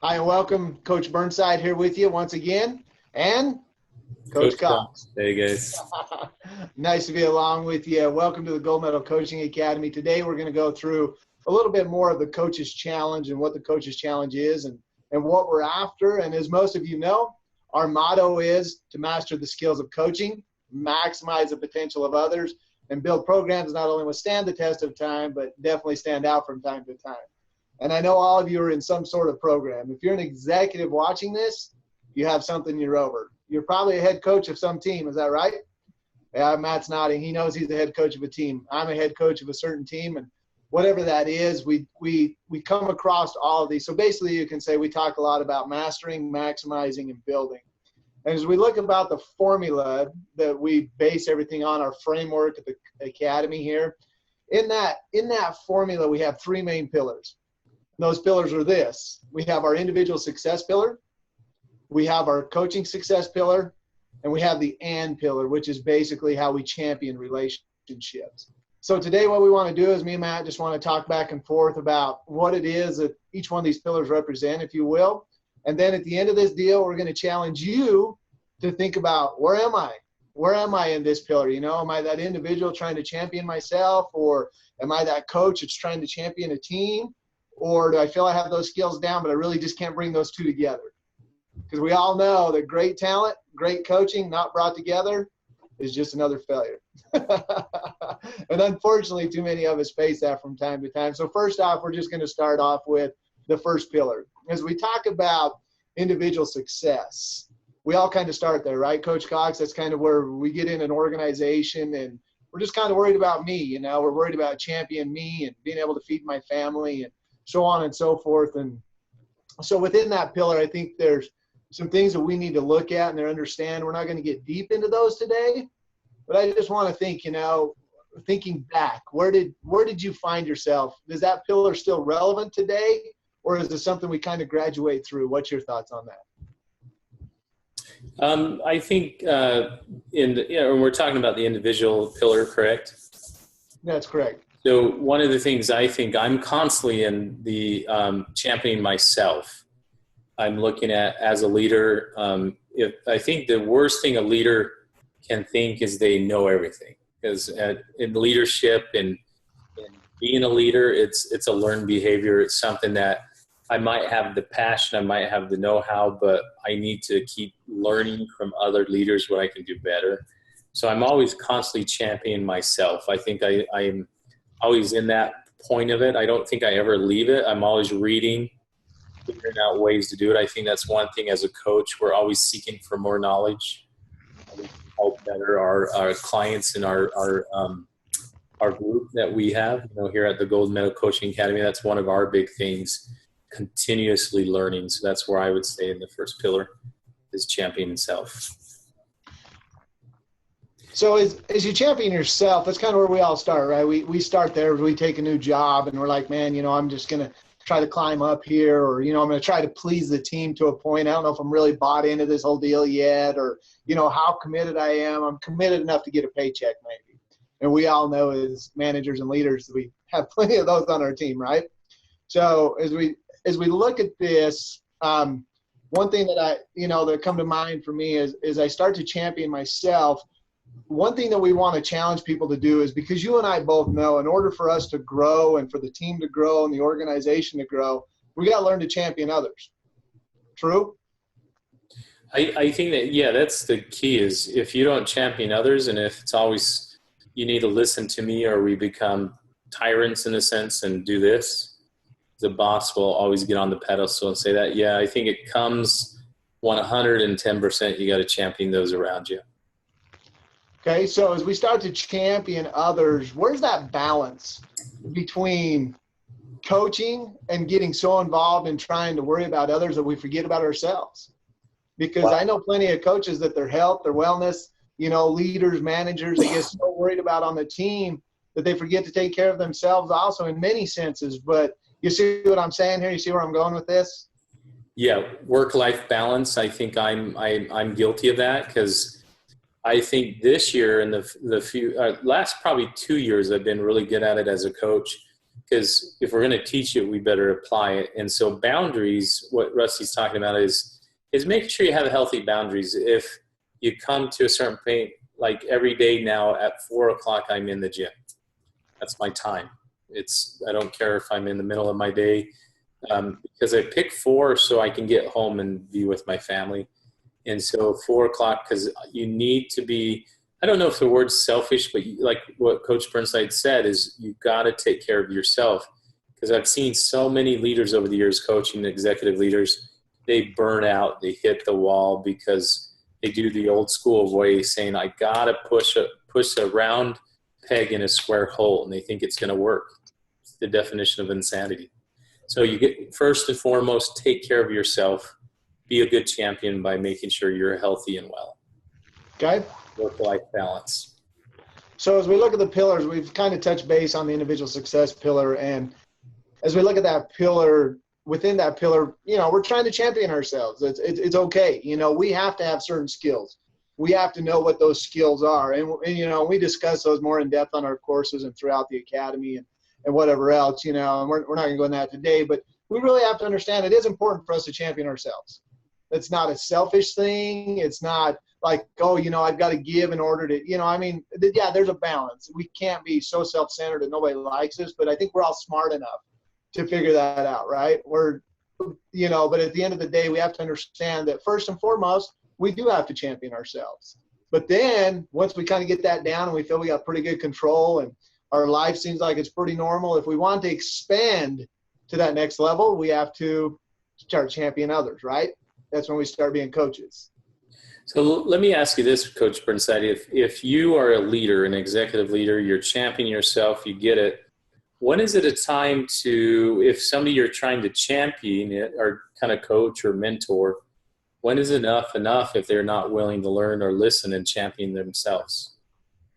Hi, and welcome. Coach Burnside here with you once again, and Coach Cox. Hey, guys. Nice to be along with you. Welcome to the Gold Medal Coaching Academy. Today, we're going to go through a little bit more of the Coach's Challenge and what the Coach's Challenge is and what we're after. And as most of you know, our motto is to master the skills of coaching, maximize the potential of others, and build programs not only withstand the test of time, but definitely stand out from time to time. And I know all of you are in some sort of program. If you're an executive watching this, you have something you're over. You're probably a head coach of some team. Is that right? Yeah, Matt's nodding. He knows he's the head coach of a team. I'm a head coach of a certain team. And whatever that is, we come across all of these. So basically you can say we talk a lot about mastering, maximizing, and building. And as we look about the formula that we base everything on, our framework at the Academy here, in that formula we have three main pillars. Those pillars are this. We have our individual success pillar, we have our coaching success pillar, and we have the and pillar, which is basically how we champion relationships. So today what we want to do is me and Matt just want to talk back and forth about what it is that each one of these pillars represent, if you will. And then at the end of this deal, we're going to challenge you to think about, where am I? Where am I in this pillar? You know, am I that individual trying to champion myself, or am I that coach that's trying to champion a team? Or do I feel I have those skills down, but I really just can't bring those two together? Because we all know that great talent, great coaching not brought together is just another failure. And unfortunately, too many of us face that from time to time. So first off, we're just going to start off with the first pillar. As we talk about individual success, we all kind of start there, right, Coach Cox? That's kind of where we get in an organization and we're just kind of worried about me, you know. We're worried about championing me and being able to feed my family and so on and so forth. And so within that pillar, I think there's some things that we need to look at and understand. We're not going to get deep into those today, but I just want to think, you know, thinking back, where did you find yourself? Is that pillar still relevant today, or is it something we kind of graduate through? What's your thoughts on that? I think we're talking about the individual pillar, correct? That's correct. So one of the things I think I'm constantly in the championing myself. I'm looking at as a leader. I think the worst thing a leader can think is they know everything, because in leadership and being a leader, it's a learned behavior. It's something that I might have the passion, I might have the know-how, but I need to keep learning from other leaders what I can do better. So I'm always constantly championing myself. I think I'm always in that point of it. I don't think I ever leave it. I'm always reading, figuring out ways to do it. I think that's one thing as a coach. We're always seeking for more knowledge. We help better our clients and our group that we have, you know, here at the Gold Medal Coaching Academy. That's one of our big things, continuously learning. So that's where I would say in the first pillar is championing self. So as you champion yourself, that's kind of where we all start, right? We start there. We take a new job and we're like, man, you know, I'm just going to try to climb up here, or, you know, I'm going to try to please the team to a point. I don't know if I'm really bought into this whole deal yet, or, you know, how committed I am. I'm committed enough to get a paycheck maybe. And we all know as managers and leaders, we have plenty of those on our team, right? So as we look at this, one thing that come to mind for me is I start to champion myself. One thing that we want to challenge people to do is, because you and I both know, in order for us to grow and for the team to grow and the organization to grow, we got to learn to champion others. True? I think that, yeah, that's the key, is if you don't champion others, and if it's always you need to listen to me, or we become tyrants in a sense and do this, the boss will always get on the pedestal and say that. Yeah, I think it comes 110%. You got to champion those around you. Okay, so as we start to champion others, where's that balance between coaching and getting so involved in trying to worry about others that we forget about ourselves? Because I know plenty of coaches that their health, their wellness, you know, leaders, managers, they get so worried about on the team that they forget to take care of themselves also in many senses. But you see what I'm saying here? You see where I'm going with this? Yeah, work-life balance. I think I'm guilty of that, because I think this year and the last probably 2 years I've been really good at it as a coach, because if we're going to teach it, we better apply it. And so boundaries, what Rusty's talking about is making sure you have healthy boundaries. If you come to a certain point, like every day now at 4:00, I'm in the gym. That's my time. I don't care if I'm in the middle of my day, because I pick 4 so I can get home and be with my family. And so 4:00, because you need to be, I don't know if the word's selfish, but like what Coach Burnside said is you got to take care of yourself. Because I've seen so many leaders over the years, coaching executive leaders, they burn out, they hit the wall because they do the old school way, saying, I got to push a round peg in a square hole, and they think it's going to work. It's the definition of insanity. So you get, first and foremost, take care of yourself. Be a good champion by making sure you're healthy and well. Okay. Work-life balance. So as we look at the pillars, we've kind of touched base on the individual success pillar. And as we look at that pillar, within that pillar, we're trying to champion ourselves. It's okay. We have to have certain skills. We have to know what those skills are. And we discuss those more in depth on our courses and throughout the academy and whatever else, and we're not going to go into that today, but we really have to understand it is important for us to champion ourselves. It's not a selfish thing. It's not like, oh, I've got to give in order to, yeah, there's a balance. We can't be so self-centered that nobody likes us, but I think we're all smart enough to figure that out, right? But at the end of the day, we have to understand that first and foremost, we do have to champion ourselves. But then once we kind of get that down and we feel we got pretty good control and our life seems like it's pretty normal, if we want to expand to that next level, we have to start championing others, right? That's when we start being coaches. So let me ask you this, Coach Burnside. If you are a leader, an executive leader, you're championing yourself, you get it. When is it a time to, if somebody you're trying to champion or kind of coach or mentor, when is enough if they're not willing to learn or listen and champion themselves?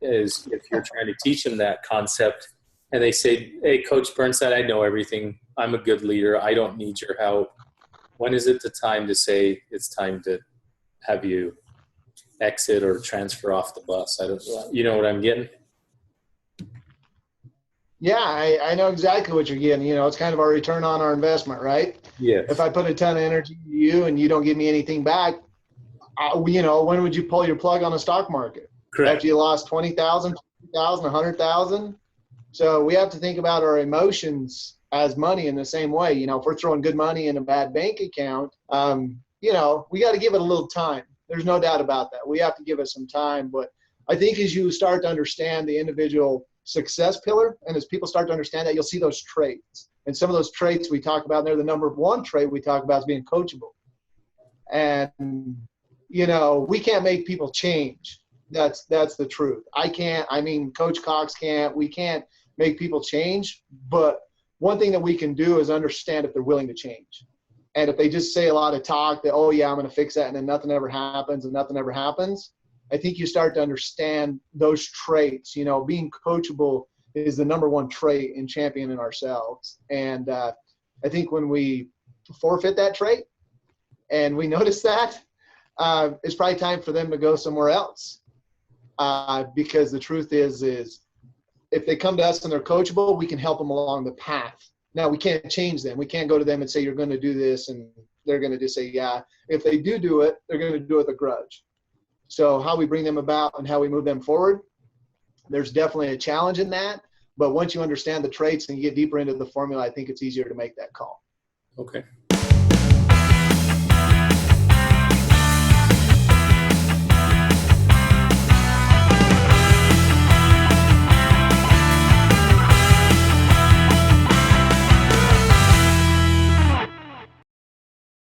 Is if you're trying to teach them that concept and they say, hey, Coach Burnside, I know everything. I'm a good leader. I don't need your help. When is it the time to say it's time to have you exit or transfer off the bus? You know what I'm getting? Yeah, I know exactly what you're getting. It's kind of our return on our investment, right? Yeah. If I put a ton of energy into you and you don't give me anything back, when would you pull your plug on the stock market? Correct. After you lost 20,000, 50,000, 100,000. So we have to think about our emotions as money in the same way. If we're throwing good money in a bad bank account, we got to give it a little time. There's no doubt about that. We have to give it some time. But I think as you start to understand the individual success pillar, and as people start to understand that, you'll see those traits. And some of those traits we talk about, and they're the number one trait we talk about is being coachable. And, we can't make people change. That's the truth. Coach Cox can't. We can't make people change. But one thing that we can do is understand if they're willing to change. And if they just say a lot of talk that, oh, yeah, I'm going to fix that, and then nothing ever happens and nothing ever happens, I think you start to understand those traits. Being coachable is the number one trait in championing ourselves. And I think when we forfeit that trait and we notice that, it's probably time for them to go somewhere else. Because the truth is if they come to us and they're coachable, we can help them along the path. Now, we can't change them. We can't go to them and say, you're going to do this, and they're going to just say, yeah. If they do it, they're going to do it with a grudge. So how we bring them about and how we move them forward, there's definitely a challenge in that. But once you understand the traits and you get deeper into the formula, I think it's easier to make that call. Okay.